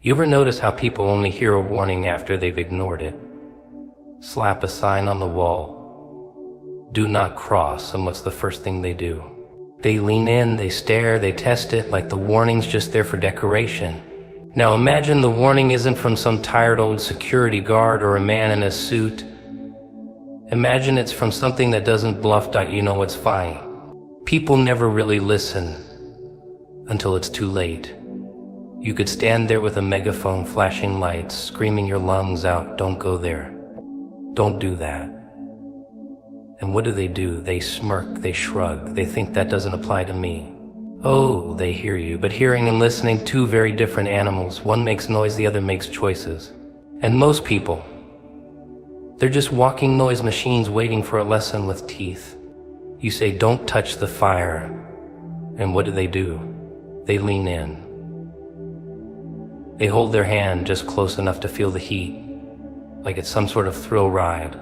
You ever notice how people only hear a warning after they've ignored it? Slap a sign on the wall, "Do not cross," and what's the first thing they do? They lean in, they stare, they test it like the warning's just there for decoration. Now imagine the warning isn't from some tired old security guard or a man in a suit. Imagine it's from something that doesn't bluff. You know what's funny? People never really listen until it's too late. You could stand there with a megaphone flashing lights, screaming your lungs out, "Don't go there. Don't do that." And what do? They smirk, they shrug, they think that doesn't apply to me. Oh, they hear you, but hearing and listening, two very different animals. One makes noise, the other makes choices. And most people, they're just walking noise machines waiting for a lesson with teeth. You say, "Don't touch the fire," and what do? They lean in. They hold their hand just close enough to feel the heat, like it's some sort of thrill ride.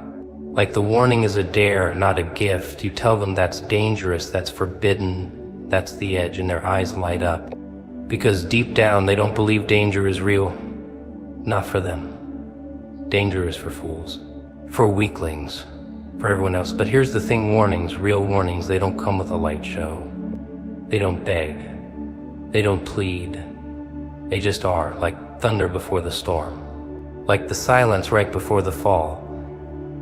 Like the warning is a dare, not a gift. You tell them that's dangerous, that's forbidden, that's the edge, and their eyes light up. Because deep down, they don't believe danger is real. Not for them. Danger is for fools, for weaklings, for everyone else. But here's the thing, warnings, real warnings, they don't come with a light show. They don't beg. They don't plead. They just are, like thunder before the storm. Like the silence right before the fall.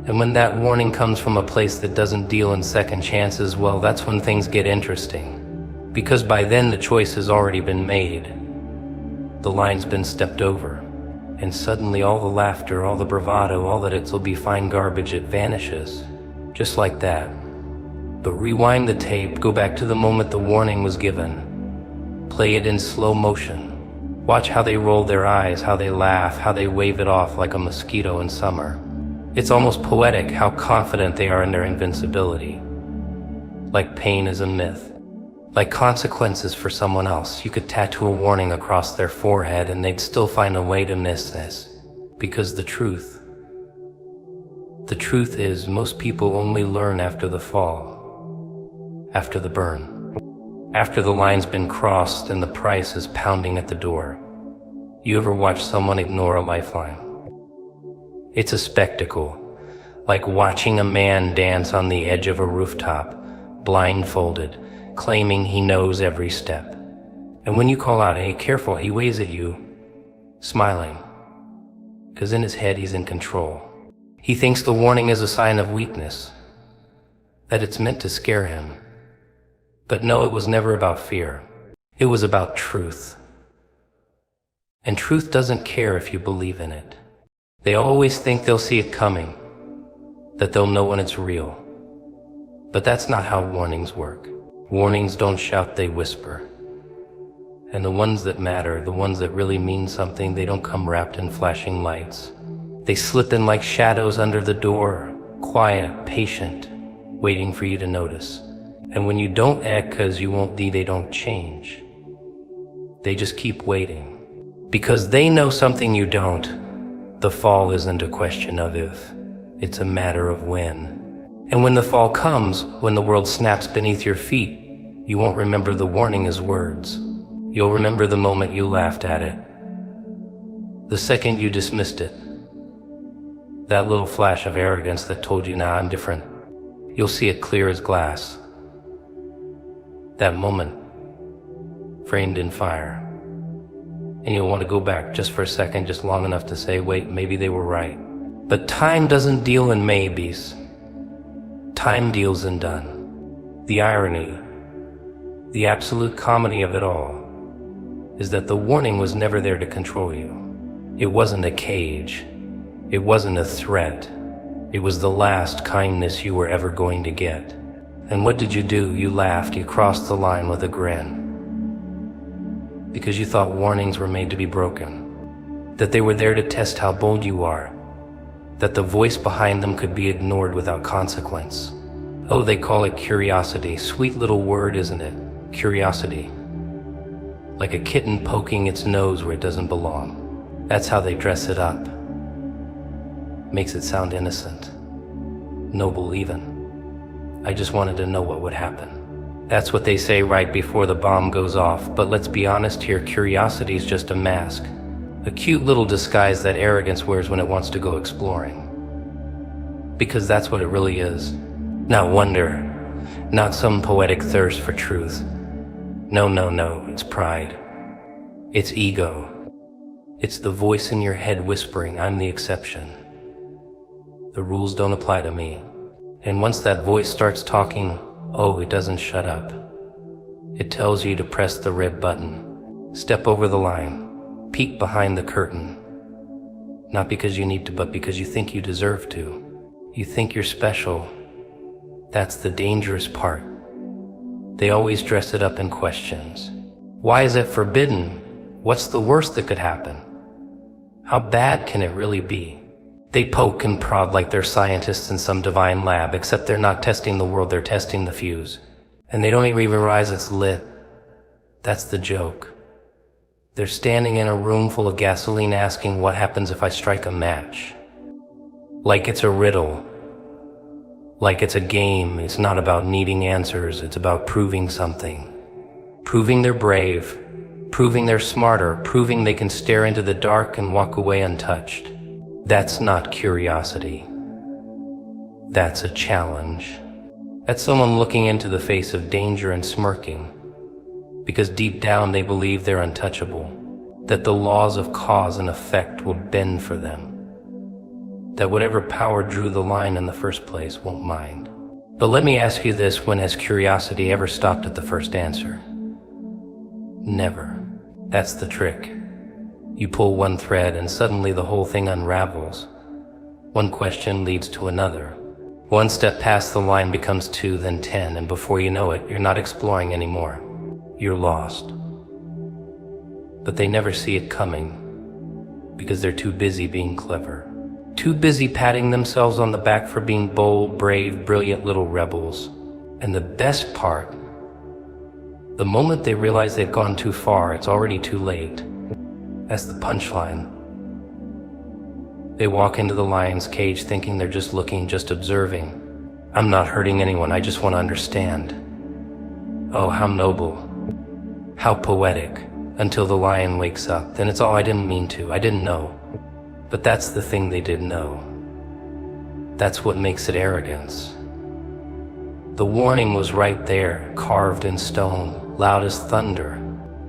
And when that warning comes from a place that doesn't deal in second chances, well, that's when things get interesting. Because by then the choice has already been made. The line's been stepped over. And suddenly all the laughter, all the bravado, all that it'll be fine garbage, it vanishes. Just like that. But rewind the tape, go back to the moment the warning was given. Play it in slow motion. Watch how they roll their eyes, how they laugh, how they wave it off like a mosquito in summer. It's almost poetic how confident they are in their invincibility. Like pain is a myth. Like consequences for someone else. You could tattoo a warning across their forehead and they'd still find a way to miss this. Because the truth is most people only learn after the fall. After the burn. After the line's been crossed and the price is pounding at the door. You ever watch someone ignore a lifeline? It's a spectacle, like watching a man dance on the edge of a rooftop, blindfolded, claiming he knows every step. And when you call out, "Hey, careful," he waves at you, smiling, because in his head he's in control. He thinks the warning is a sign of weakness, that it's meant to scare him. But no, it was never about fear. It was about truth. And truth doesn't care if you believe in it. They always think they'll see it coming, that they'll know when it's real. But that's not how warnings work. Warnings don't shout, they whisper. And the ones that matter, the ones that really mean something, they don't come wrapped in flashing lights. They slip in like shadows under the door, quiet, patient, waiting for you to notice. And when you don't act because you won't, they don't change. They just keep waiting. Because they know something you don't. The fall isn't a question of if, it's a matter of when. And when the fall comes, when the world snaps beneath your feet, you won't remember the warning as words. You'll remember the moment you laughed at it. The second you dismissed it. That little flash of arrogance that told you, "Nah, I'm different." You'll see it clear as glass. That moment, framed in fire. And you'll want to go back just for a second, just long enough to say, wait, maybe they were right. But time doesn't deal in maybes. Time deals in done. The irony, the absolute comedy of it all, is that the warning was never there to control you. It wasn't a cage. It wasn't a threat. It was the last kindness you were ever going to get. And what did? You laughed, you crossed the line with a grin. Because you thought warnings were made to be broken. That they were there to test how bold you are. That the voice behind them could be ignored without consequence. Oh, they call it curiosity. Sweet little word, isn't it? Curiosity. Like a kitten poking its nose where it doesn't belong. That's how they dress it up. Makes it sound innocent. Noble even. I just wanted to know what would happen. That's what they say right before the bomb goes off, but let's be honest here, curiosity is just a mask. A cute little disguise that arrogance wears when it wants to go exploring. Because that's what it really is. Not wonder, not some poetic thirst for truth. No, it's pride. It's ego. It's the voice in your head whispering, I'm the exception. The rules don't apply to me. And once that voice starts talking, it doesn't shut up. It tells you to press the red button, step over the line, peek behind the curtain. Not because you need to, but because you think you deserve to. You think you're special. That's the dangerous part. They always dress it up in questions. Why is it forbidden? What's the worst that could happen? How bad can it really be? They poke and prod like they're scientists in some divine lab, except they're not testing the world, they're testing the fuse. And they don't even realize it's lit. That's the joke. They're standing in a room full of gasoline asking what happens if I strike a match. Like it's a riddle. Like it's a game. It's not about needing answers, it's about proving something. Proving they're brave, proving they're smarter, proving they can stare into the dark and walk away untouched. That's not curiosity. That's a challenge. That's someone looking into the face of danger and smirking. Because deep down they believe they're untouchable. That the laws of cause and effect will bend for them. That whatever power drew the line in the first place won't mind. But let me ask you this, when has curiosity ever stopped at the first answer? Never. That's the trick. You pull one thread and suddenly the whole thing unravels. One question leads to another. One step past the line becomes 2, then 10, and before you know it, you're not exploring anymore. You're lost. But they never see it coming, because they're too busy being clever. Too busy patting themselves on the back for being bold, brave, brilliant little rebels. And the best part, the moment they realize they've gone too far, it's already too late. That's the punchline. They walk into the lion's cage thinking they're just looking, just observing. I'm not hurting anyone, I just want to understand. Oh, how noble. How poetic. Until the lion wakes up. Then it's all I didn't mean to, I didn't know. But that's the thing they didn't know. That's what makes it arrogance. The warning was right there, carved in stone, loud as thunder.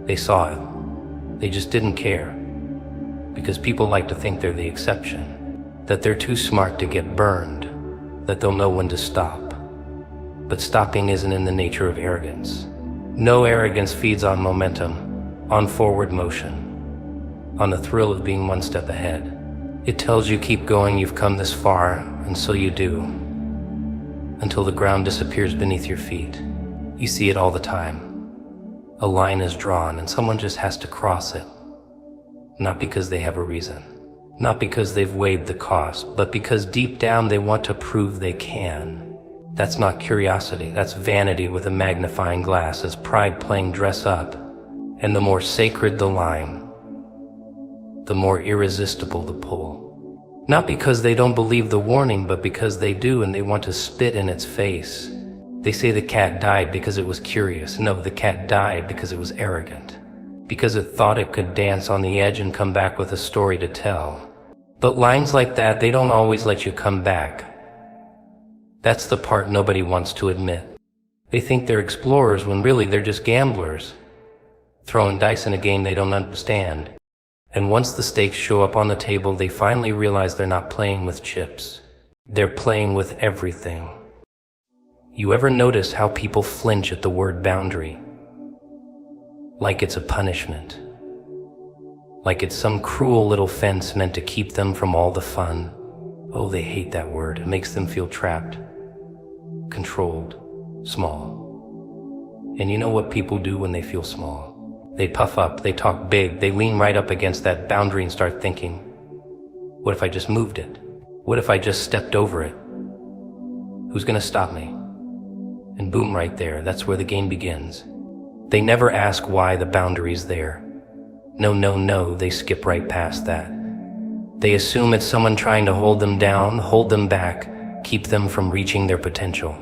They saw it. They just didn't care. Because people like to think they're the exception. That they're too smart to get burned. That they'll know when to stop. But stopping isn't in the nature of arrogance. No arrogance feeds on momentum, on forward motion, on the thrill of being one step ahead. It tells you keep going, you've come this far, and so you do. Until the ground disappears beneath your feet. You see it all the time. A line is drawn and someone just has to cross it. Not because they have a reason. Not because they've weighed the cost, but because deep down they want to prove they can. That's not curiosity, that's vanity with a magnifying glass, as pride playing dress up. And the more sacred the line, the more irresistible the pull. Not because they don't believe the warning, but because they do and they want to spit in its face. They say the cat died because it was curious. No, the cat died because it was arrogant. Because it thought it could dance on the edge and come back with a story to tell. But lines like that, they don't always let you come back. That's the part nobody wants to admit. They think they're explorers when really they're just gamblers, throwing dice in a game they don't understand. And once the stakes show up on the table, they finally realize they're not playing with chips. They're playing with everything. You ever notice how people flinch at the word boundary? Like it's a punishment. Like it's some cruel little fence meant to keep them from all the fun. Oh, they hate that word. It makes them feel trapped, controlled, small. And you know what people do when they feel small? They puff up, they talk big, they lean right up against that boundary and start thinking, what if I just moved it? What if I just stepped over it? Who's gonna stop me? And boom, right there, that's where the game begins. They never ask why the boundary's there. No, they skip right past that. They assume it's someone trying to hold them down, hold them back, keep them from reaching their potential.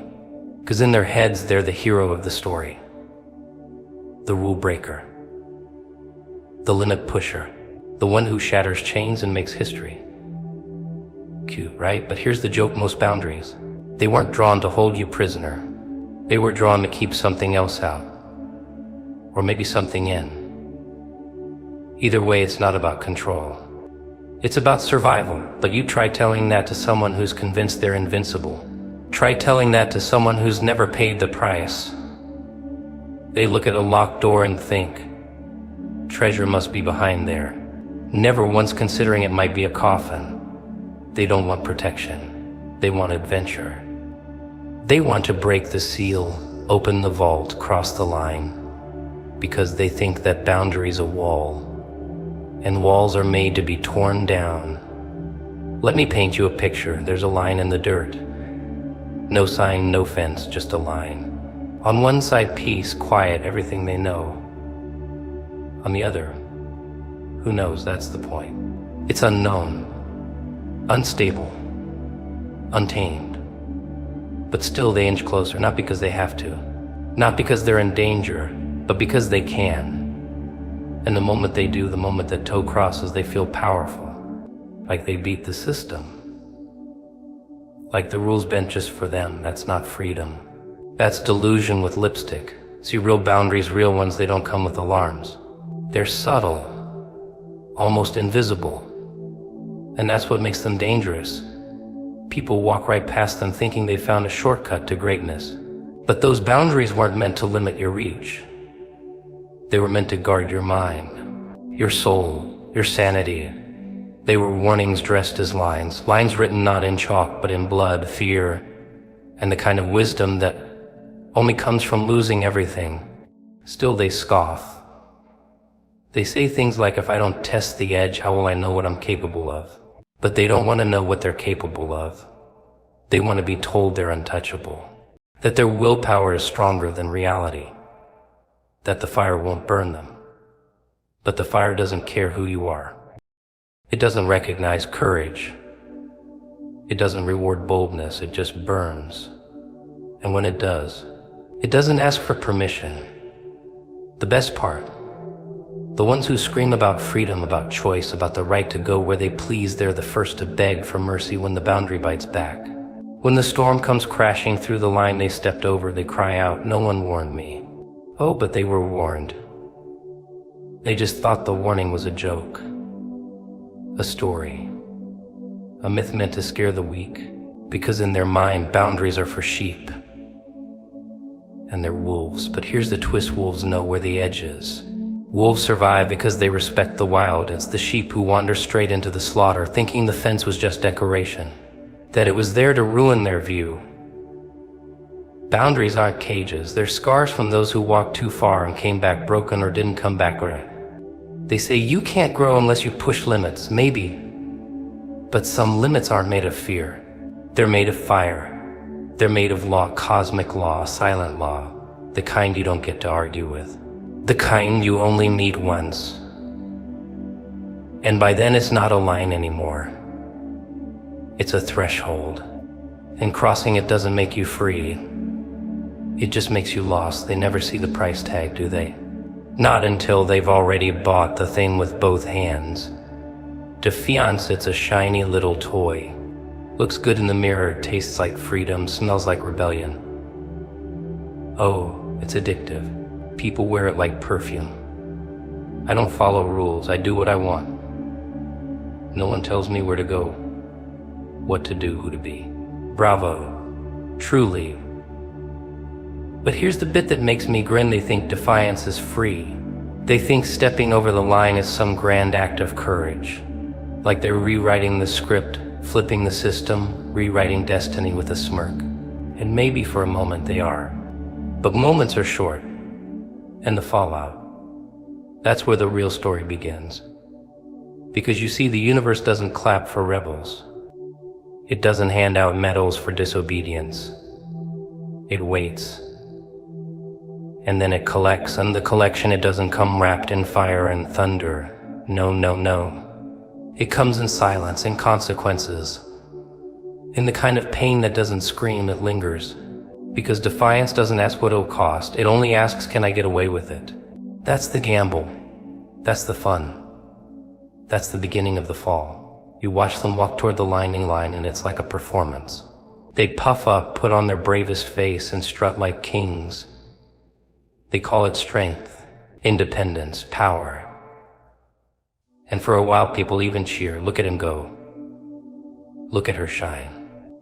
'Cause in their heads, they're the hero of the story. The rule breaker. The limit pusher. The one who shatters chains and makes history. Cute, right? But here's the joke: most boundaries, they weren't drawn to hold you prisoner. They were drawn to keep something else out. Or maybe something in. Either way, it's not about control. It's about survival. But you try telling that to someone who's convinced they're invincible. Try telling that to someone who's never paid the price. They look at a locked door and think, treasure must be behind there. Never once considering it might be a coffin. They don't want protection. They want adventure. They want to break the seal, open the vault, cross the line, because they think that boundary's a wall, and walls are made to be torn down. Let me paint you a picture. There's a line in the dirt. No sign, no fence, just a line. On one side, peace, quiet, everything they know. On the other, who knows? That's the point. It's unknown, unstable, untamed. But still they inch closer, not because they have to, not because they're in danger, but because they can. And the moment they do, the moment that toe crosses, they feel powerful, like they beat the system. Like the rules bent just for them. That's not freedom. That's delusion with lipstick. See, real boundaries, real ones, they don't come with alarms. They're subtle, almost invisible. And that's what makes them dangerous. People walk right past them thinking they found a shortcut to greatness. But those boundaries weren't meant to limit your reach. They were meant to guard your mind, your soul, your sanity. They were warnings dressed as lines, lines written not in chalk but in blood, fear, and the kind of wisdom that only comes from losing everything. Still they scoff. They say things like, if I don't test the edge, how will I know what I'm capable of? But they don't want to know what they're capable of. They want to be told they're untouchable, that their willpower is stronger than reality, that the fire won't burn them. But the fire doesn't care who you are. It doesn't recognize courage. It doesn't reward boldness, it just burns. And when it does, it doesn't ask for permission. The best part, the ones who scream about freedom, about choice, about the right to go where they please, they're the first to beg for mercy when the boundary bites back. When the storm comes crashing through the line they stepped over, they cry out, no one warned me. Oh, but they were warned. They just thought the warning was a joke, a story, a myth meant to scare the weak, because in their mind, boundaries are for sheep, and they're wolves. But here's the twist: wolves know where the edge is. Wolves survive because they respect the wild. It's the sheep who wander straight into the slaughter, thinking the fence was just decoration, that it was there to ruin their view. Boundaries aren't cages. They're scars from those who walked too far and came back broken or didn't come back right. They say you can't grow unless you push limits, maybe. But some limits aren't made of fear. They're made of fire. They're made of law, cosmic law, silent law, the kind you don't get to argue with. The kind you only meet once. And by then it's not a line anymore. It's a threshold. And crossing it doesn't make you free. It just makes you lost. They never see the price tag, do they? Not until they've already bought the thing with both hands. Defiance, it's a shiny little toy. Looks good in the mirror, tastes like freedom, smells like rebellion. Oh, it's addictive. People wear it like perfume. I don't follow rules, I do what I want. No one tells me where to go, what to do, who to be. Bravo, truly. But here's the bit that makes me grin. They think defiance is free. They think stepping over the line is some grand act of courage. Like they're rewriting the script, flipping the system, rewriting destiny with a smirk. And maybe for a moment they are. But moments are short. And the fallout, that's where the real story begins. Because you see, the universe doesn't clap for rebels. It doesn't hand out medals for disobedience. It waits. And then it collects, and the collection, it doesn't come wrapped in fire and thunder. No, no, no. It comes in silence, in consequences, in the kind of pain that doesn't scream, it lingers. Because defiance doesn't ask what it'll cost, it only asks, can I get away with it? That's the gamble. That's the fun. That's the beginning of the fall. You watch them walk toward the landing line and it's like a performance. They puff up, put on their bravest face, and strut like kings. They call it strength, independence, power. And for a while people even cheer, look at him go. Look at her shine.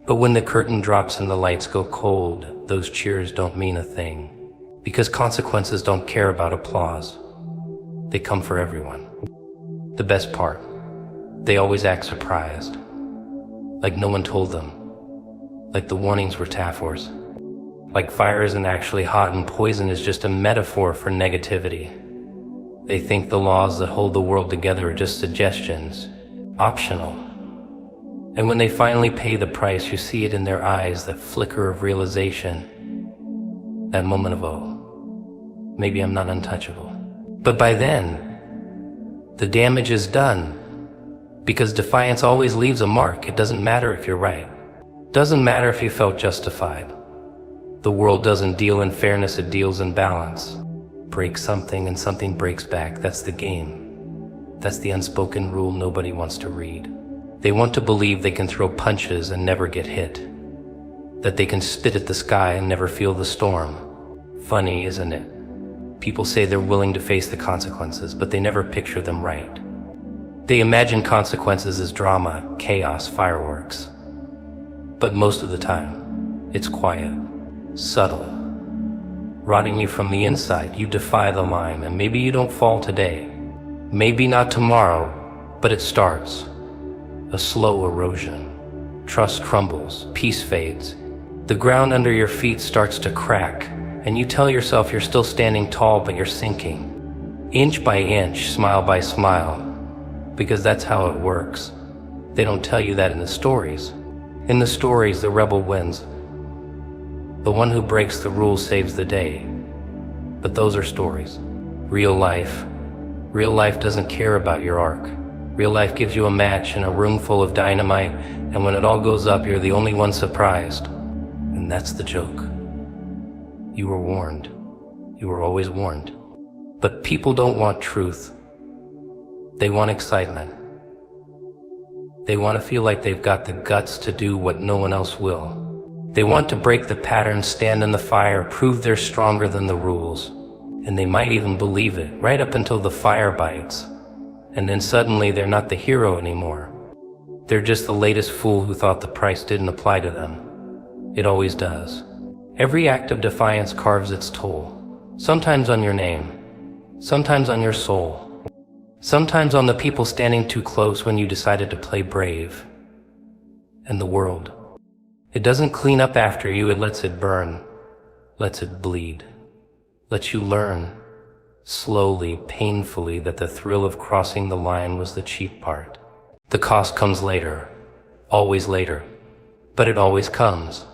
But when the curtain drops and the lights go cold, those cheers don't mean a thing. Because consequences don't care about applause. They come for everyone. The best part, they always act surprised. Like no one told them. Like the warnings were taphors. Like fire isn't actually hot and poison is just a metaphor for negativity. They think the laws that hold the world together are just suggestions, optional. And when they finally pay the price, you see it in their eyes, that flicker of realization, that moment of, oh, maybe I'm not untouchable. But by then, the damage is done, because defiance always leaves a mark. It doesn't matter if you're right. Doesn't matter if you felt justified. The world doesn't deal in fairness, it deals in balance. Break something and something breaks back. That's the game. That's the unspoken rule nobody wants to read. They want to believe they can throw punches and never get hit. That they can spit at the sky and never feel the storm. Funny, isn't it? People say they're willing to face the consequences, but they never picture them right. They imagine consequences as drama, chaos, fireworks. But most of the time, it's quiet, subtle, rotting you from the inside. You defy the line, and maybe you don't fall today. Maybe not tomorrow, but it starts. A slow erosion. Trust crumbles, peace fades. The ground under your feet starts to crack, and you tell yourself you're still standing tall, but you're sinking. Inch by inch, smile by smile, because that's how it works. They don't tell you that in the stories. In the stories, the rebel wins. The one who breaks the rules saves the day. But those are stories. Real life doesn't care about your arc. Real life gives you a match in a room full of dynamite, and when it all goes up, you're the only one surprised. And that's the joke. You were warned. You were always warned. But people don't want truth. They want excitement. They want to feel like they've got the guts to do what no one else will. They want to break the pattern, stand in the fire, prove they're stronger than the rules. And they might even believe it, right up until the fire bites. And then suddenly they're not the hero anymore. They're just the latest fool who thought the price didn't apply to them. It always does. Every act of defiance carves its toll. Sometimes on your name, sometimes on your soul, sometimes on the people standing too close when you decided to play brave. And the world, it doesn't clean up after you, it lets it burn, lets it bleed, lets you learn, slowly, painfully, that the thrill of crossing the line was the cheap part. The cost comes later, always later, but it always comes.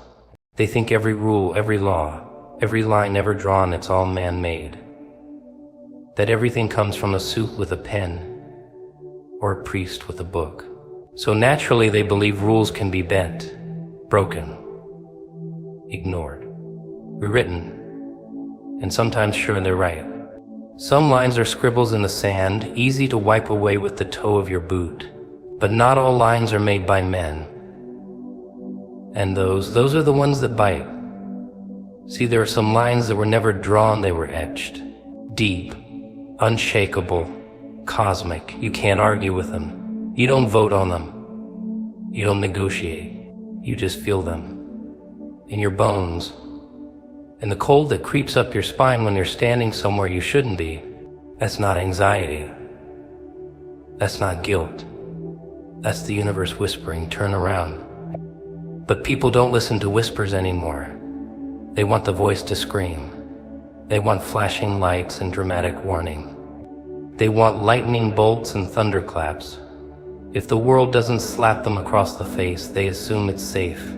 They think every rule, every law, every line ever drawn, it's all man-made. That everything comes from a suit with a pen, or a priest with a book. So naturally they believe rules can be bent, broken, ignored, rewritten, and sometimes sure they're right. Some lines are scribbles in the sand, easy to wipe away with the toe of your boot. But not all lines are made by men. And those are the ones that bite. See, there are some lines that were never drawn, they were etched. Deep, unshakable, cosmic. You can't argue with them. You don't vote on them. You don't negotiate. You just feel them. In your bones. And the cold that creeps up your spine when you're standing somewhere you shouldn't be, that's not anxiety. That's not guilt. That's the universe whispering, turn around. But people don't listen to whispers anymore. They want the voice to scream. They want flashing lights and dramatic warning. They want lightning bolts and thunderclaps. If the world doesn't slap them across the face, they assume it's safe.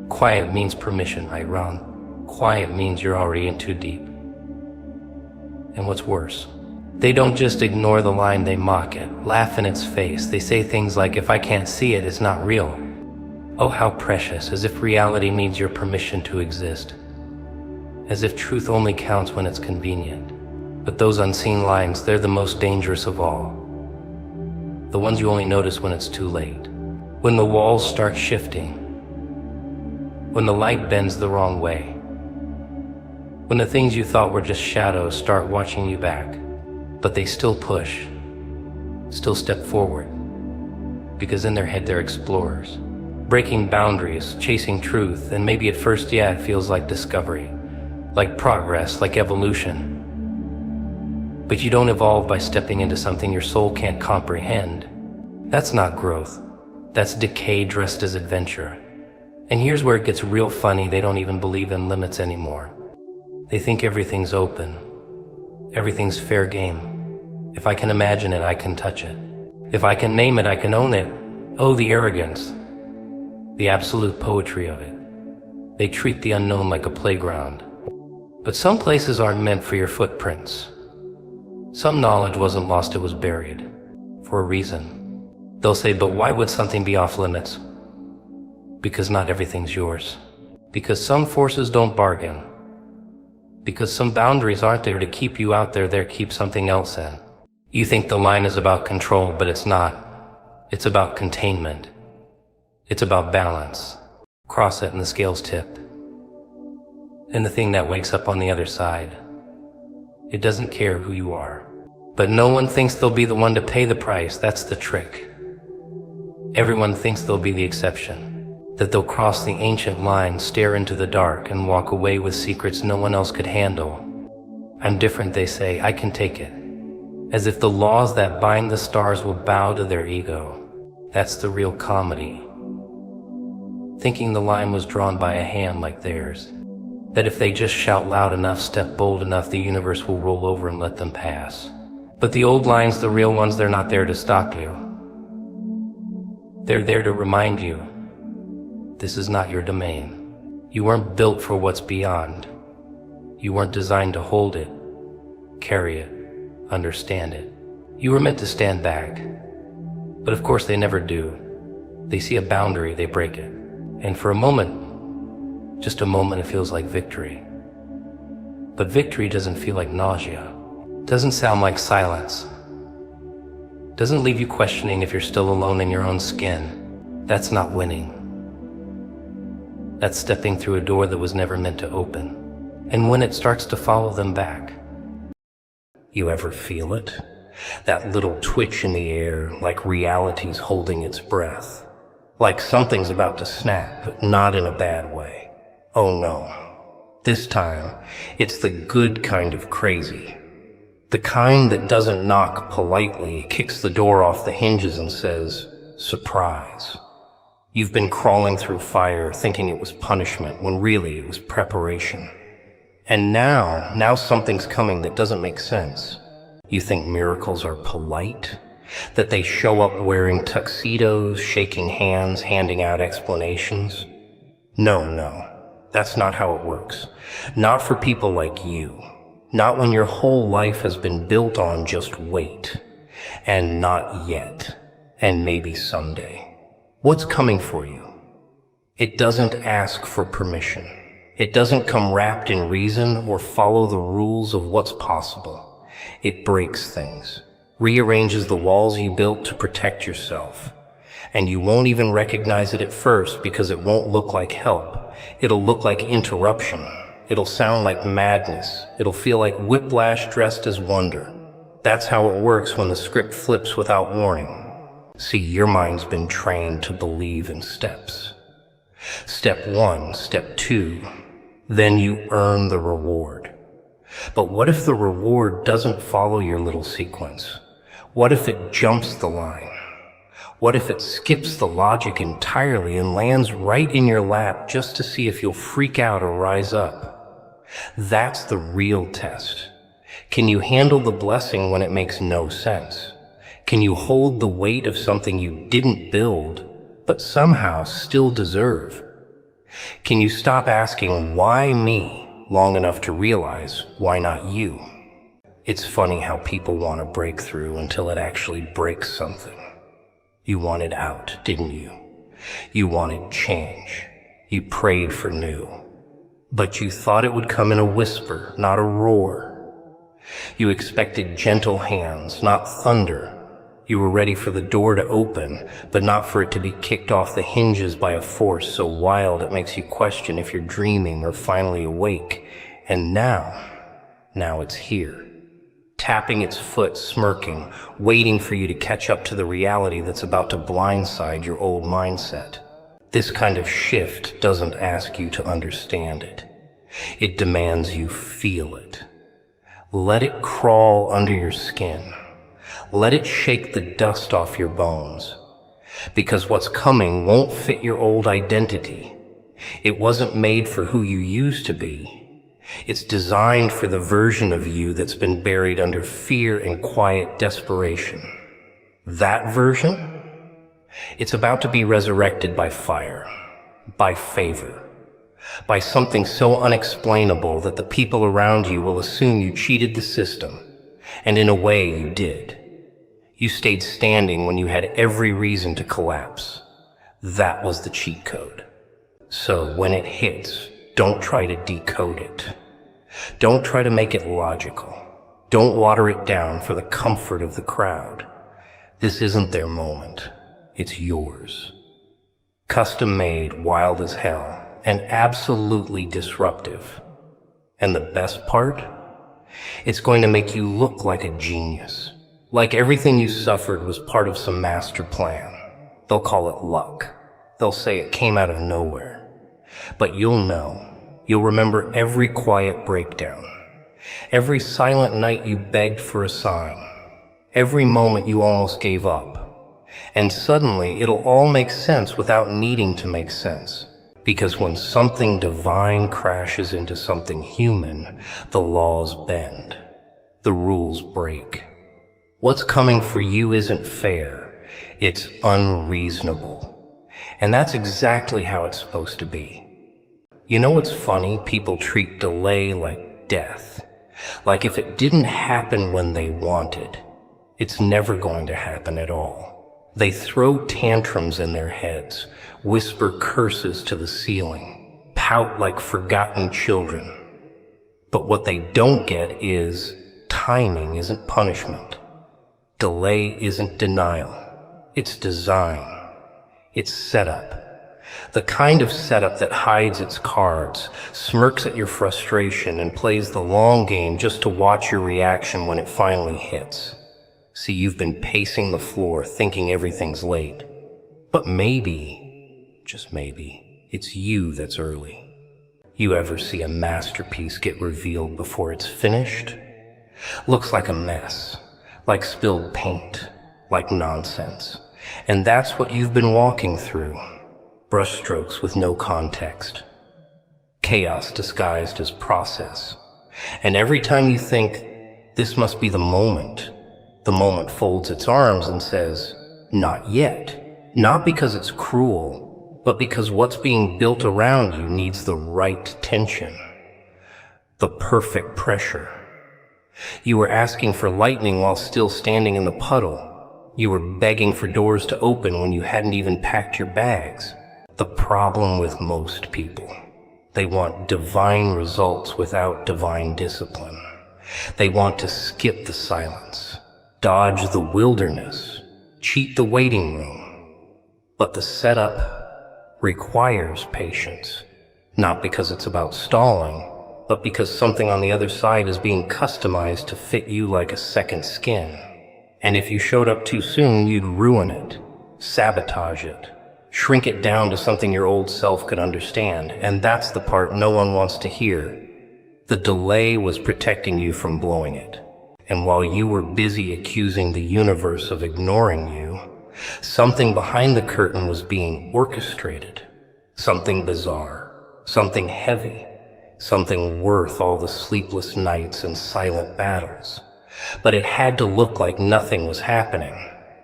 Quiet means permission, right, Ron? Quiet means you're already in too deep. And what's worse, they don't just ignore the line, they mock it, laugh in its face. They say things like, if I can't see it, it's not real. Oh, how precious, as if reality needs your permission to exist. As if truth only counts when it's convenient. But those unseen lines, they're the most dangerous of all. The ones you only notice when it's too late. When the walls start shifting. When the light bends the wrong way. When the things you thought were just shadows start watching you back. But they still push. Still step forward. Because in their head they're explorers. Breaking boundaries, chasing truth, and maybe at first, yeah, it feels like discovery. Like progress, like evolution. But you don't evolve by stepping into something your soul can't comprehend. That's not growth. That's decay dressed as adventure. And here's where it gets real funny. They don't even believe in limits anymore. They think everything's open. Everything's fair game. If I can imagine it, I can touch it. If I can name it, I can own it. Oh, the arrogance. The absolute poetry of it. They treat the unknown like a playground. But some places aren't meant for your footprints. Some knowledge wasn't lost, it was buried. For a reason. They'll say, but why would something be off limits? Because not everything's yours. Because some forces don't bargain. Because some boundaries aren't there to keep you out there, they're to keep something else in. You think the line is about control, but it's not. It's about containment. It's about balance. Cross it and the scales tip. And the thing that wakes up on the other side, it doesn't care who you are. But no one thinks they'll be the one to pay the price. That's the trick. Everyone thinks they'll be the exception. That they'll cross the ancient line, stare into the dark, and walk away with secrets no one else could handle. I'm different, they say. I can take it. As if the laws that bind the stars will bow to their ego. That's the real comedy. Thinking the line was drawn by a hand like theirs. That if they just shout loud enough, step bold enough, the universe will roll over and let them pass. But the old lines, the real ones, they're not there to stop you. They're there to remind you, this is not your domain. You weren't built for what's beyond. You weren't designed to hold it, carry it, understand it. You were meant to stand back. But of course they never do. They see a boundary, they break it. And for a moment, just a moment, it feels like victory. But victory doesn't feel like nausea. Doesn't sound like silence. Doesn't leave you questioning if you're still alone in your own skin. That's not winning. That's stepping through a door that was never meant to open. And when it starts to follow them back. You ever feel it? That little twitch in the air, like reality's holding its breath. Like something's about to snap, but not in a bad way. Oh no. This time, it's the good kind of crazy. The kind that doesn't knock politely, kicks the door off the hinges and says, surprise. You've been crawling through fire thinking it was punishment when really it was preparation. And now something's coming that doesn't make sense. You think miracles are polite? That they show up wearing tuxedos, shaking hands, handing out explanations? No. That's not how it works. Not for people like you. Not when your whole life has been built on just wait. And not yet. And maybe someday. What's coming for you? It doesn't ask for permission. It doesn't come wrapped in reason or follow the rules of what's possible. It breaks things. Rearranges the walls you built to protect yourself. And you won't even recognize it at first because it won't look like help. It'll look like interruption. It'll sound like madness. It'll feel like whiplash dressed as wonder. That's how it works when the script flips without warning. See, your mind's been trained to believe in steps. Step 1, step 2, then you earn the reward. But what if the reward doesn't follow your little sequence? What if it jumps the line? What if it skips the logic entirely and lands right in your lap just to see if you'll freak out or rise up? That's the real test. Can you handle the blessing when it makes no sense? Can you hold the weight of something you didn't build, but somehow still deserve? Can you stop asking, why me, long enough to realize, why not you? It's funny how people want to break through until it actually breaks something. You wanted out, didn't you? You wanted change. You prayed for new. But you thought it would come in a whisper, not a roar. You expected gentle hands, not thunder. You were ready for the door to open, but not for it to be kicked off the hinges by a force so wild it makes you question if you're dreaming or finally awake. And now it's here, tapping its foot, smirking, waiting for you to catch up to the reality that's about to blindside your old mindset. This kind of shift doesn't ask you to understand it. It demands you feel it. Let it crawl under your skin. Let it shake the dust off your bones. Because what's coming won't fit your old identity. It wasn't made for who you used to be. It's designed for the version of you that's been buried under fear and quiet desperation. That version? It's about to be resurrected by fire, by favor, by something so unexplainable that the people around you will assume you cheated the system. And in a way, you did. You stayed standing when you had every reason to collapse. That was the cheat code. So when it hits, don't try to decode it. Don't try to make it logical. Don't water it down for the comfort of the crowd. This isn't their moment. It's yours. Custom made, wild as hell, and absolutely disruptive. And the best part? It's going to make you look like a genius. Like everything you suffered was part of some master plan. They'll call it luck. They'll say it came out of nowhere. But you'll know. You'll remember every quiet breakdown. Every silent night you begged for a sign. Every moment you almost gave up. And suddenly it'll all make sense without needing to make sense. Because when something divine crashes into something human, the laws bend. The rules break. What's coming for you isn't fair. It's unreasonable. And that's exactly how it's supposed to be. You know what's funny? People treat delay like death. Like if it didn't happen when they wanted, it's never going to happen at all. They throw tantrums in their heads, whisper curses to the ceiling, pout like forgotten children. But what they don't get is timing isn't punishment. Delay isn't denial. It's design. It's setup. The kind of setup that hides its cards, smirks at your frustration, and plays the long game just to watch your reaction when it finally hits. See, you've been pacing the floor thinking everything's late. But maybe, just maybe, it's you that's early. You ever see a masterpiece get revealed before it's finished? Looks like a mess. Like spilled paint, like nonsense. And that's what you've been walking through. Brushstrokes with no context. Chaos disguised as process. And every time you think, this must be the moment folds its arms and says, not yet. Not because it's cruel, but because what's being built around you needs the right tension. The perfect pressure. You were asking for lightning while still standing in the puddle. You were begging for doors to open when you hadn't even packed your bags. The problem with most people. They want divine results without divine discipline. They want to skip the silence, dodge the wilderness, cheat the waiting room. But the setup requires patience, not because it's about stalling, but because something on the other side is being customized to fit you like a second skin. And if you showed up too soon, you'd ruin it, sabotage it, shrink it down to something your old self could understand. And that's the part no one wants to hear. The delay was protecting you from blowing it. And while you were busy accusing the universe of ignoring you, something behind the curtain was being orchestrated. Something bizarre, something heavy. Something worth all the sleepless nights and silent battles. But it had to look like nothing was happening,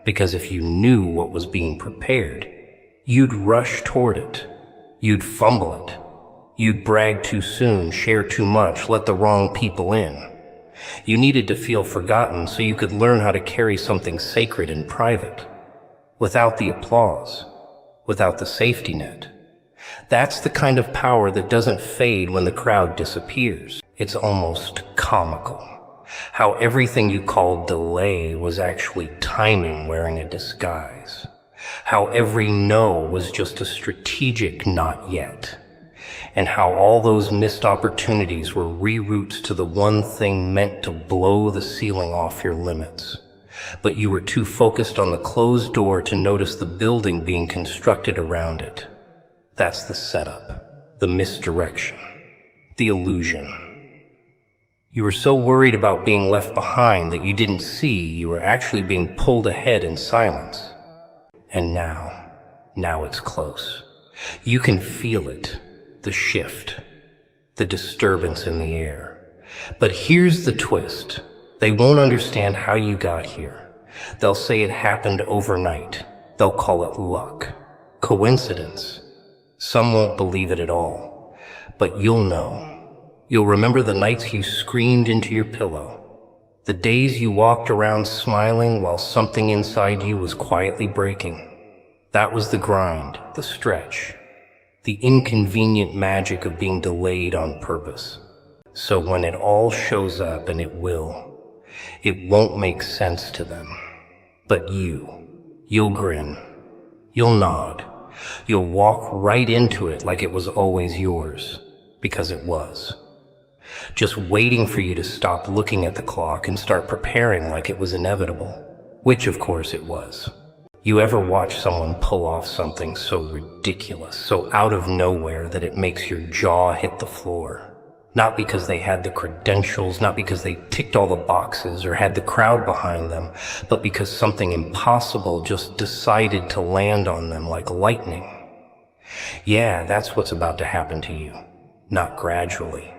because if you knew what was being prepared, you'd rush toward it. You'd fumble it. You'd brag too soon, share too much, let the wrong people in. You needed to feel forgotten so you could learn how to carry something sacred in private, without the applause, without the safety net. That's the kind of power that doesn't fade when the crowd disappears. It's almost comical. How everything you called delay was actually timing wearing a disguise. How every no was just a strategic not yet. And how all those missed opportunities were reroutes to the one thing meant to blow the ceiling off your limits. But you were too focused on the closed door to notice the building being constructed around it. That's the setup, the misdirection, the illusion. You were so worried about being left behind that you didn't see you were actually being pulled ahead in silence. And now it's close. You can feel it, the shift, the disturbance in the air. But here's the twist. They won't understand how you got here. They'll say it happened overnight. They'll call it luck, coincidence. Some won't believe it at all. But you'll know. You'll remember the nights you screamed into your pillow. The days you walked around smiling while something inside you was quietly breaking. That was the grind, the stretch, the inconvenient magic of being delayed on purpose. So when it all shows up, and it won't make sense to them. But you'll grin, you'll nod, you'll walk right into it like it was always yours, because it was. Just waiting for you to stop looking at the clock and start preparing like it was inevitable, which of course it was. You ever watch someone pull off something so ridiculous, so out of nowhere that it makes your jaw hit the floor? Not because they had the credentials, not because they ticked all the boxes or had the crowd behind them, but because something impossible just decided to land on them like lightning. Yeah, that's what's about to happen to you. Not gradually,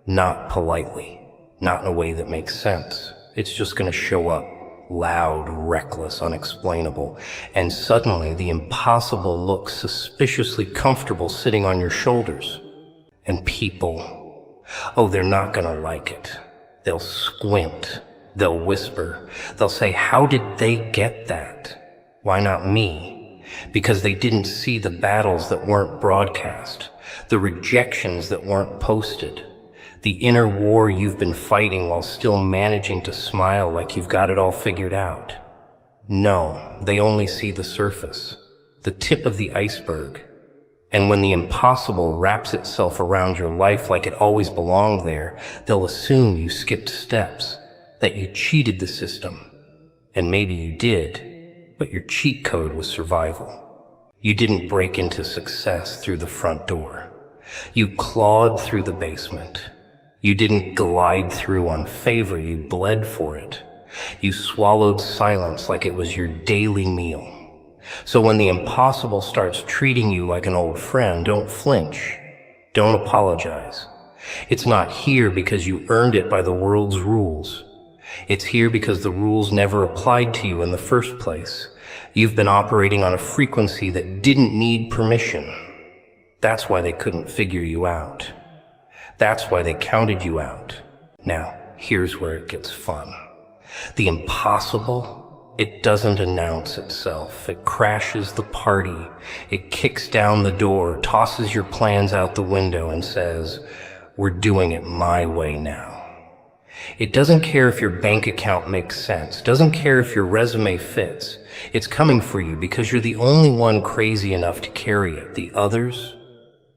not politely, not in a way that makes sense. It's just gonna show up. Loud, reckless, unexplainable, and suddenly the impossible looks suspiciously comfortable sitting on your shoulders. And people, they're not gonna like it. They'll squint, they'll whisper, they'll say, how did they get that? Why not me? Because they didn't see the battles that weren't broadcast, the rejections that weren't posted, the inner war you've been fighting while still managing to smile like you've got it all figured out. No, they only see the surface, the tip of the iceberg. And when the impossible wraps itself around your life like it always belonged there, they'll assume you skipped steps, that you cheated the system. And maybe you did, but your cheat code was survival. You didn't break into success through the front door. You clawed through the basement. You didn't glide through on favor, you bled for it. You swallowed silence like it was your daily meal. So when the impossible starts treating you like an old friend, don't flinch. Don't apologize. It's not here because you earned it by the world's rules. It's here because the rules never applied to you in the first place. You've been operating on a frequency that didn't need permission. That's why they couldn't figure you out. That's why they counted you out. Now, here's where it gets fun. The impossible, it doesn't announce itself. It crashes the party. It kicks down the door, tosses your plans out the window, and says, we're doing it my way now. It doesn't care if your bank account makes sense, doesn't care if your resume fits. It's coming for you because you're the only one crazy enough to carry it. The others,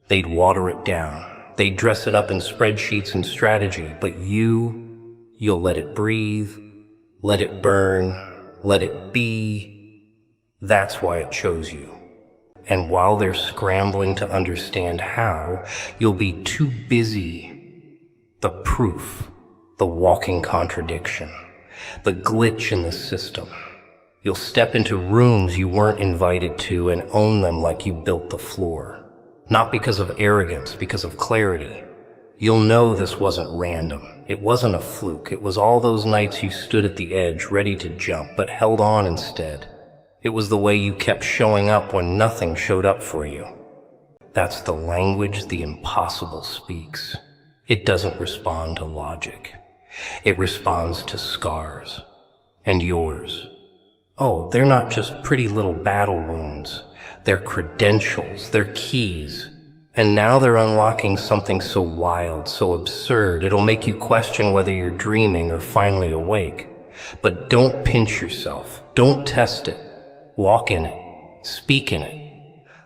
they'd water it down. They'd dress it up in spreadsheets and strategy, but you'll let it breathe, let it burn, let it be. That's why it chose you. And while they're scrambling to understand how, you'll be too busy. The proof, the walking contradiction, the glitch in the system. You'll step into rooms you weren't invited to and own them like you built the floor. Not because of arrogance, because of clarity. You'll know this wasn't random. It wasn't a fluke. It was all those nights you stood at the edge, ready to jump, but held on instead. It was the way you kept showing up when nothing showed up for you. That's the language the impossible speaks. It doesn't respond to logic. It responds to scars. And yours. They're not just pretty little battle wounds. They're credentials, they're keys. And now they're unlocking something so wild, so absurd, it'll make you question whether you're dreaming or finally awake. But don't pinch yourself. Don't test it. Walk in it. Speak in it.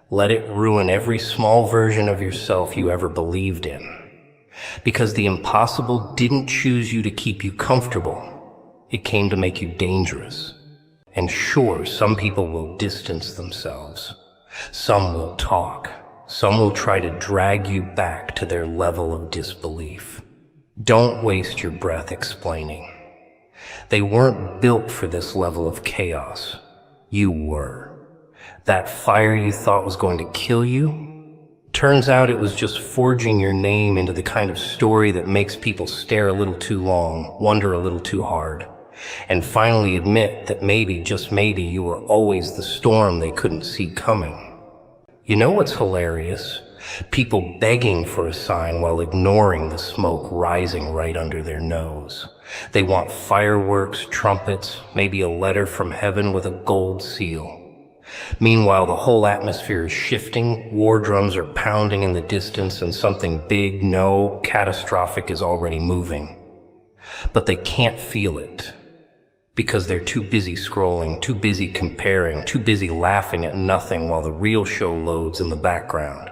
Let it ruin every small version of yourself you ever believed in. Because the impossible didn't choose you to keep you comfortable. It came to make you dangerous. And sure, some people will distance themselves. Some will talk. Some will try to drag you back to their level of disbelief. Don't waste your breath explaining. They weren't built for this level of chaos. You were. That fire you thought was going to kill you, turns out it was just forging your name into the kind of story that makes people stare a little too long, wonder a little too hard, and finally admit that maybe, just maybe, you were always the storm they couldn't see coming. You know what's hilarious? People begging for a sign while ignoring the smoke rising right under their nose. They want fireworks, trumpets, maybe a letter from heaven with a gold seal. Meanwhile, the whole atmosphere is shifting, war drums are pounding in the distance, and something big, no, catastrophic is already moving. But they can't feel it. Because they're too busy scrolling, too busy comparing, too busy laughing at nothing while the real show loads in the background.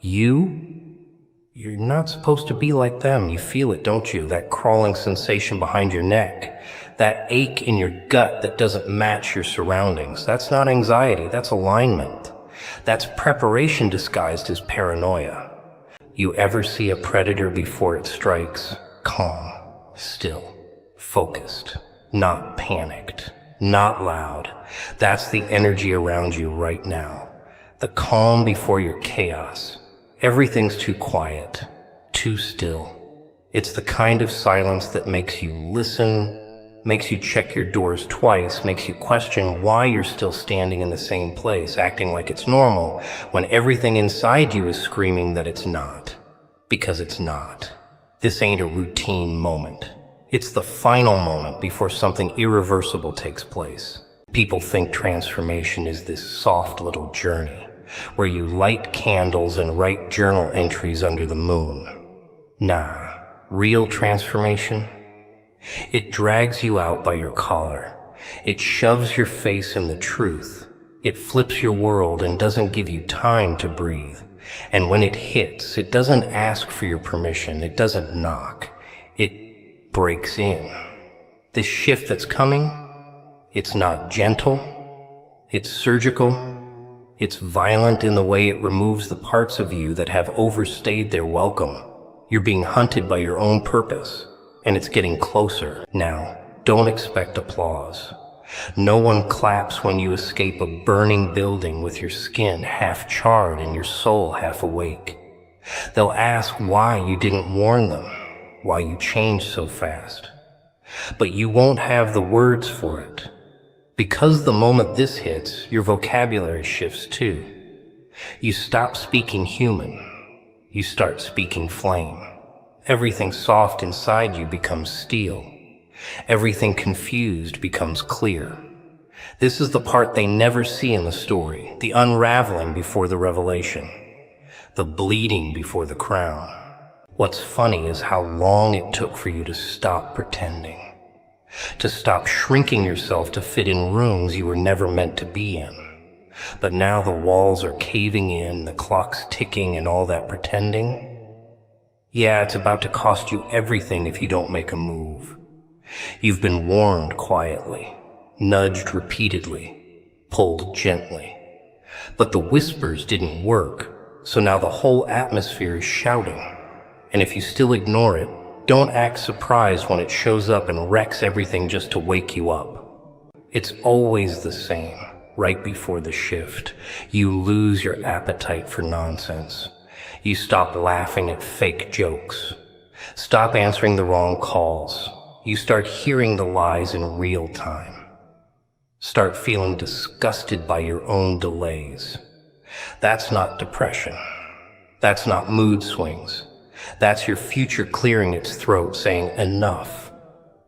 You're not supposed to be like them. You feel it, don't you? That crawling sensation behind your neck. That ache in your gut that doesn't match your surroundings. That's not anxiety, that's alignment. That's preparation disguised as paranoia. You ever see a predator before it strikes? Calm, still, focused. Not panicked, not loud. That's the energy around you right now. The calm before your chaos. Everything's too quiet, too still. It's the kind of silence that makes you listen, makes you check your doors twice, makes you question why you're still standing in the same place, acting like it's normal, when everything inside you is screaming that it's not. Because it's not. This ain't a routine moment. It's the final moment before something irreversible takes place. People think transformation is this soft little journey, where you light candles and write journal entries under the moon. Nah, real transformation? It drags you out by your collar. It shoves your face in the truth. It flips your world and doesn't give you time to breathe. And when it hits, it doesn't ask for your permission. It doesn't knock. It breaks in. This shift that's coming, it's not gentle, it's surgical, it's violent in the way it removes the parts of you that have overstayed their welcome. You're being hunted by your own purpose, and it's getting closer. Now, don't expect applause. No one claps when you escape a burning building with your skin half charred and your soul half awake. They'll ask why you didn't warn them, why you changed so fast. But you won't have the words for it. Because the moment this hits, your vocabulary shifts too. You stop speaking human. You start speaking flame. Everything soft inside you becomes steel. Everything confused becomes clear. This is the part they never see in the story, the unraveling before the revelation, the bleeding before the crown. What's funny is how long it took for you to stop pretending, to stop shrinking yourself to fit in rooms you were never meant to be in. But now the walls are caving in, the clock's ticking, and all that pretending. Yeah, it's about to cost you everything if you don't make a move. You've been warned quietly, nudged repeatedly, pulled gently. But the whispers didn't work, so now the whole atmosphere is shouting. And if you still ignore it, don't act surprised when it shows up and wrecks everything just to wake you up. It's always the same, right before the shift. You lose your appetite for nonsense. You stop laughing at fake jokes. Stop answering the wrong calls. You start hearing the lies in real time. Start feeling disgusted by your own delays. That's not depression. That's not mood swings. That's your future clearing its throat, saying, enough.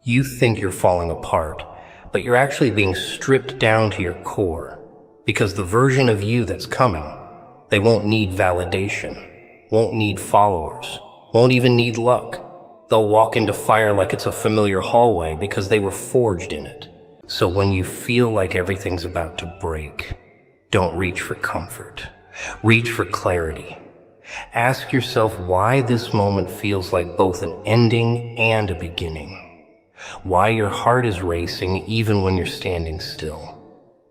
You think you're falling apart, but you're actually being stripped down to your core. Because the version of you that's coming, they won't need validation. won't need followers, won't even need luck. They'll walk into fire like it's a familiar hallway because they were forged in it. So when you feel like everything's about to break, don't reach for comfort. Reach for clarity. Ask yourself why this moment feels like both an ending and a beginning. Why your heart is racing even when you're standing still.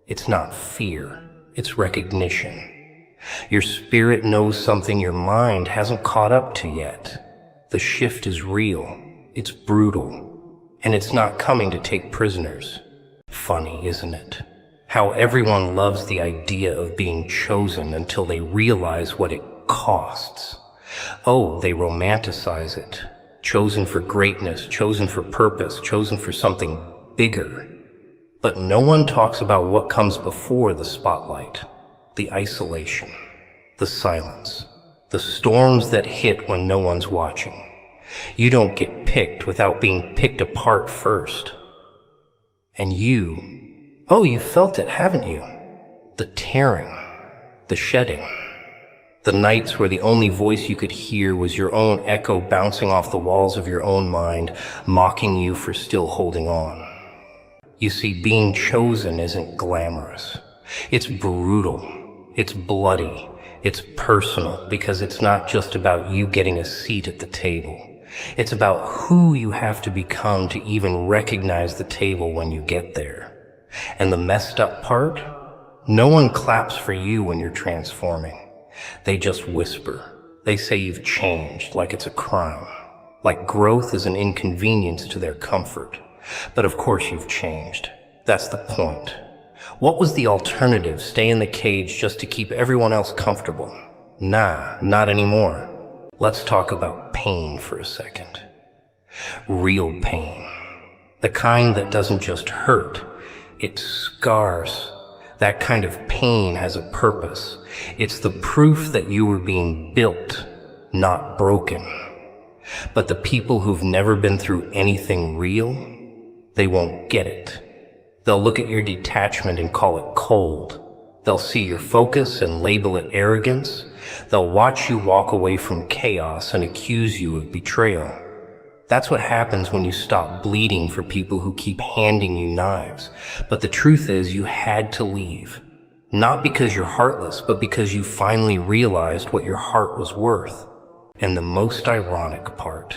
It's not fear, it's recognition. Your spirit knows something your mind hasn't caught up to yet. The shift is real, it's brutal, and it's not coming to take prisoners. Funny, isn't it? How everyone loves the idea of being chosen until they realize what it costs. Oh, they romanticize it. Chosen for greatness, chosen for purpose, chosen for something bigger. But no one talks about what comes before the spotlight. The isolation, the silence, the storms that hit when no one's watching. You don't get picked without being picked apart first. And you felt it, haven't you? The tearing, the shedding. The nights where the only voice you could hear was your own echo bouncing off the walls of your own mind, mocking you for still holding on. You see, being chosen isn't glamorous. It's brutal. It's bloody. It's personal, because it's not just about you getting a seat at the table. It's about who you have to become to even recognize the table when you get there. And the messed up part? No one claps for you when you're transforming. They just whisper. They say you've changed, like it's a crime. Like growth is an inconvenience to their comfort. But of course you've changed. That's the point. What was the alternative? Stay in the cage just to keep everyone else comfortable? Nah, not anymore. Let's talk about pain for a second. Real pain. The kind that doesn't just hurt. It scars. That kind of pain has a purpose. It's the proof that you were being built, not broken. But the people who've never been through anything real, they won't get it. They'll look at your detachment and call it cold. They'll see your focus and label it arrogance. They'll watch you walk away from chaos and accuse you of betrayal. That's what happens when you stop bleeding for people who keep handing you knives. But the truth is, you had to leave. Not because you're heartless, but because you finally realized what your heart was worth. And the most ironic part,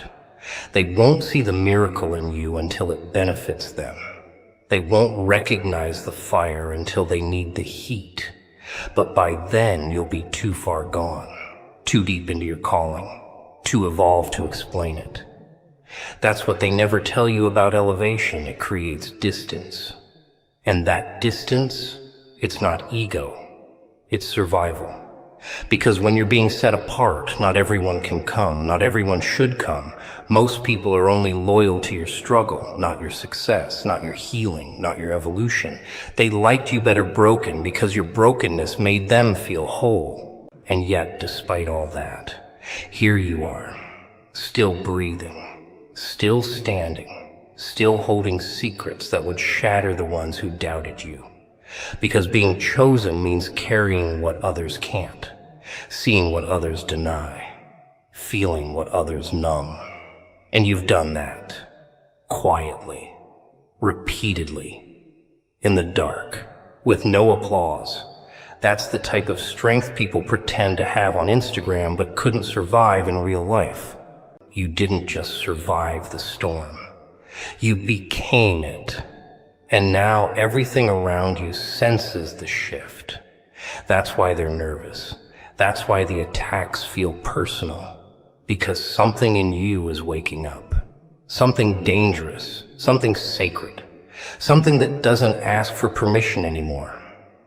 they won't see the miracle in you until it benefits them. They won't recognize the fire until they need the heat. But by then, you'll be too far gone, too deep into your calling, too evolved to explain it. That's what they never tell you about elevation. It creates distance. And that distance, it's not ego, it's survival. Because when you're being set apart, not everyone can come, not everyone should come. Most people are only loyal to your struggle, not your success, not your healing, not your evolution. They liked you better broken because your brokenness made them feel whole. And yet, despite all that, here you are, still breathing. Still standing, still holding secrets that would shatter the ones who doubted you. Because being chosen means carrying what others can't, seeing what others deny, feeling what others numb. And you've done that, quietly, repeatedly, in the dark, with no applause. That's the type of strength people pretend to have on Instagram but couldn't survive in real life. You didn't just survive the storm. You became it. And now everything around you senses the shift. That's why they're nervous. That's why the attacks feel personal. Because something in you is waking up. Something dangerous. Something sacred. Something that doesn't ask for permission anymore.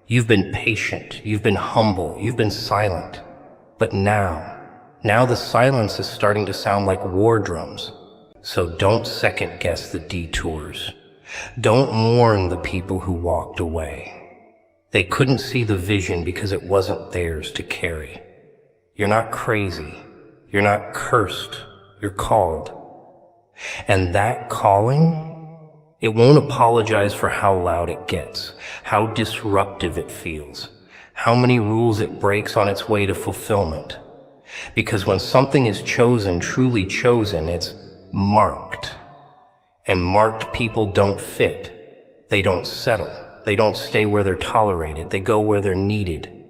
You've been patient. You've been humble. You've been silent. But now the silence is starting to sound like war drums. So don't second guess the detours. Don't mourn the people who walked away. They couldn't see the vision because it wasn't theirs to carry. You're not crazy. You're not cursed. You're called. And that calling, it won't apologize for how loud it gets, how disruptive it feels, how many rules it breaks on its way to fulfillment. Because when something is chosen, truly chosen, it's marked. And marked people don't fit. They don't settle. They don't stay where they're tolerated. They go where they're needed.